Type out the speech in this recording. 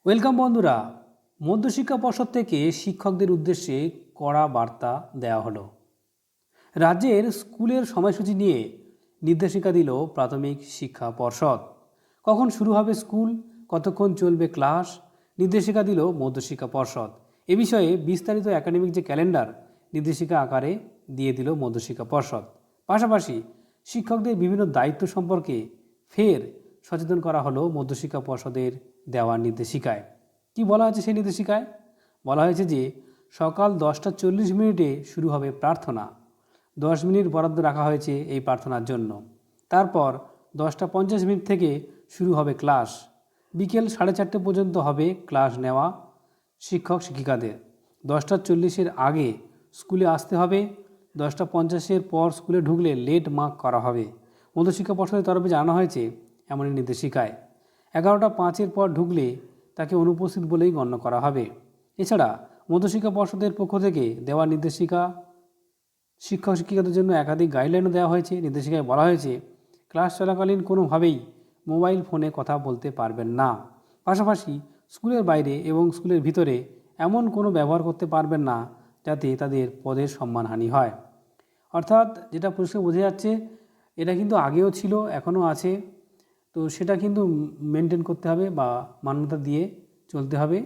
Welcome বন্ধুরা। মধ্যশিক্ষা পর্ষদ থেকে শিক্ষকদের উদ্দেশ্যে কড়া বার্তা দেওয়া হলো। রাজ্যের স্কুলের সময়সূচি নিয়ে নির্দেশিকা দিল প্রাথমিক শিক্ষা পর্ষদ। কখন শুরু হবে স্কুল, কতক্ষণ চলবে ক্লাস, নির্দেশিকা দিল মধ্যশিক্ষা পর্ষদ। এ বিষয়ে বিস্তারিত একাডেমিক যে ক্যালেন্ডার নির্দেশিকা আকারে দিয়ে দিল মধ্যশিক্ষা পর্ষদ। পাশাপাশি শিক্ষকদের বিভিন্ন দায়িত্ব সম্পর্কে ফের সচেতন করা হলো মধ্যশিক্ষা পর্ষদের দেওয়া নির্দেশিকায়। কি বলা হয়েছে সেই নির্দেশিকায়? বলা হয়েছে যে সকাল 10:40 শুরু হবে প্রার্থনা। 10 মিনিট বরাদ্দ রাখা হয়েছে এই প্রার্থনার জন্য। তারপর 10:50 থেকে শুরু হবে ক্লাস। বিকেল 4:30 পর্যন্ত হবে ক্লাস নেওয়া শিক্ষক শিক্ষিকাদের। 10:40 আগে স্কুলে আসতে হবে। 10:50 পর স্কুলে ঢুকলে লেট মার্ক করা হবে। মধ্যশিক্ষা পর্ষদের তরফে জানানো হয়েছে এমনই নির্দেশিকায়। 11:05 পর ঢুকলে তাকে অনুপস্থিত বলেই গণ্য করা হবে। এছাড়া মধ্যশিক্ষা পর্ষদের পক্ষ থেকে দেওয়া নির্দেশিকা শিক্ষক শিক্ষিকাদের জন্য একাধিক গাইডলাইনও দেওয়া হয়েছে। নির্দেশিকায় বলা হয়েছে ক্লাস চলাকালীন কোনোভাবেই মোবাইল ফোনে কথা বলতে পারবেন না। পাশাপাশি স্কুলের বাইরে এবং স্কুলের ভিতরে এমন কোনো ব্যবহার করতে পারবেন না যাতে তাদের পদের সম্মানহানি হয়। অর্থাৎ যেটা পরিষ্কার বোঝা যাচ্ছে, এটা কিন্তু আগেও ছিল, এখনও আছে। তো সেটা কিন্তু মেনটেন করতে হবে বা মান্যতা দিয়ে চলতে হবে।